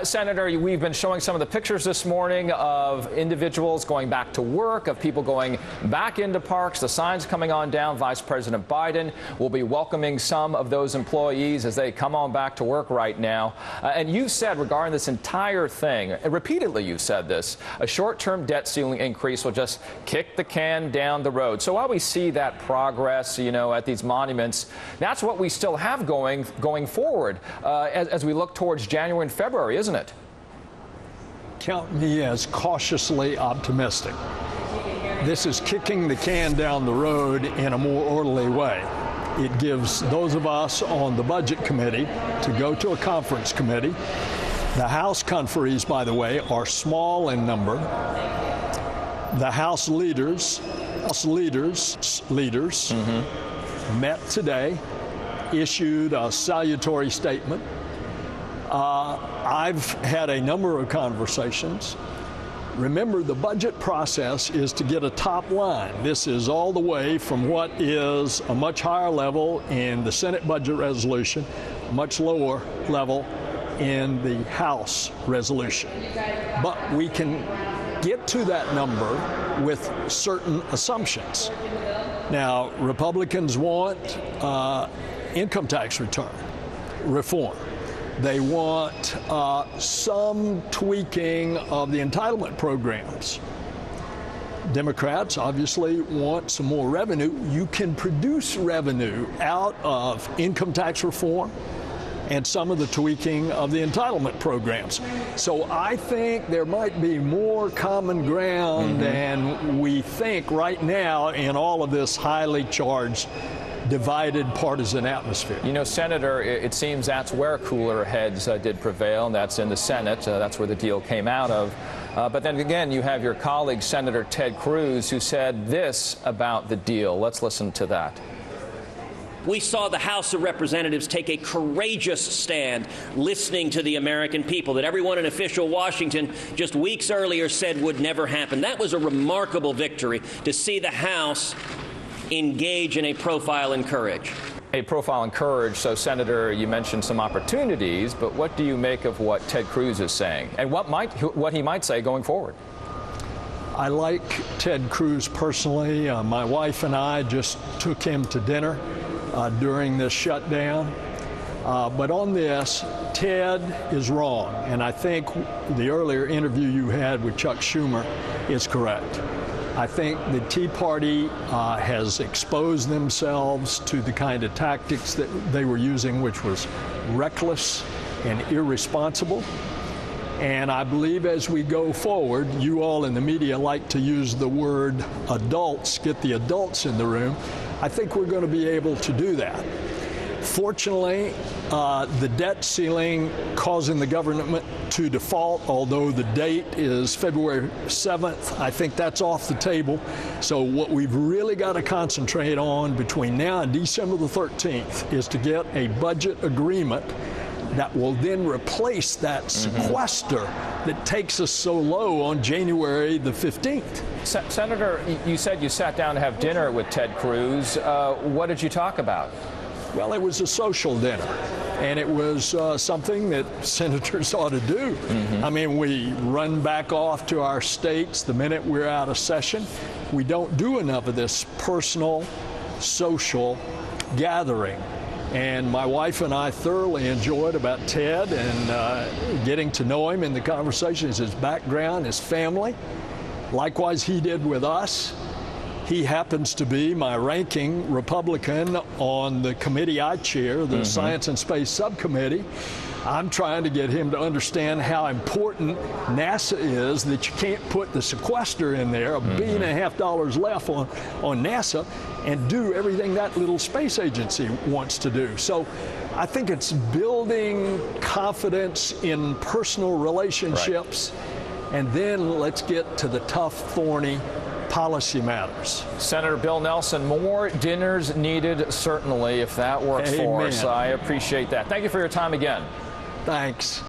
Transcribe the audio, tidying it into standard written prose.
Senator, we've been showing some of the pictures this morning of individuals going back to work, of people going back into parks, the signs coming on down. Vice President Biden will be welcoming some of those employees as they come on back to work right now. And you've said regarding this entire thing, and repeatedly you've said this, a short-term debt ceiling increase will just kick the can down the road. So while we see that progress, at these monuments, that's what we still have going forward as we look towards January and February, isn't it? Count me as cautiously optimistic. This is kicking the can down the road in a more orderly way. It gives those of us on the Budget Committee to go to a conference committee. The House conferees, by the way, are small in number. The House leaders met today, issued a salutary statement. I've had a number of conversations. Remember, the budget process is to get a top line. This is all the way from what is a much higher level in the Senate budget resolution, much lower level in the House resolution. But we can get to that number with certain assumptions. Now, Republicans want income tax return reform. They want some tweaking of the entitlement programs. Democrats obviously want some more revenue. You can produce revenue out of income tax reform and some of the tweaking of the entitlement programs. So I think there might be more common ground than we think right now in all of this highly charged, divided partisan atmosphere. Senator, it seems that's where cooler heads did prevail, and that's in the Senate. That's where the deal came out of. But then again, you have your colleague, Senator Ted Cruz, who said this about the deal. Let's listen to that. We saw the House of Representatives take a courageous stand listening to the American people that everyone in official Washington just weeks earlier said would never happen. That was a remarkable victory to see the House engage in a profile in courage. A profile in courage. So, Senator, you mentioned some opportunities, but what do you make of what Ted Cruz is saying and what he might say going forward? I like Ted Cruz personally. My wife and I just took him to dinner during this shutdown. But on this, Ted is wrong. And I think the earlier interview you had with Chuck Schumer is correct. I think the Tea Party has exposed themselves to the kind of tactics that they were using, which was reckless and irresponsible. And I believe as we go forward, you all in the media like to use the word adults, get the adults in the room. I think we're going to be able to do that. Fortunately, the debt ceiling causing the government to default, although the date is February 7th, I think that's off the table. So what we've really got to concentrate on between now and December the 13th is to get a budget agreement that will then replace that sequester that takes us so low on January the 15th. Senator, you said you sat down to have dinner with Ted Cruz. What did you talk about? Well, it was a social dinner, and it was something that senators ought to do. I mean, we run back off to our states the minute we're out of session. We don't do enough of this personal, social gathering. And my wife and I thoroughly enjoyed about Ted and getting to know him in the conversations, his background, his family. Likewise, he did with us. He happens to be my ranking Republican on the committee I chair, the Science and Space Subcommittee. I'm trying to get him to understand how important NASA is, that you can't put the sequester in there, $1.5 billion left on NASA, and do everything that little space agency wants to do. So I think it's building confidence in personal relationships, and then let's get to the tough, thorny policy matters. Senator Bill Nelson, more dinners needed, certainly, if that works for us. I appreciate that. Thank you for your time again. Thanks.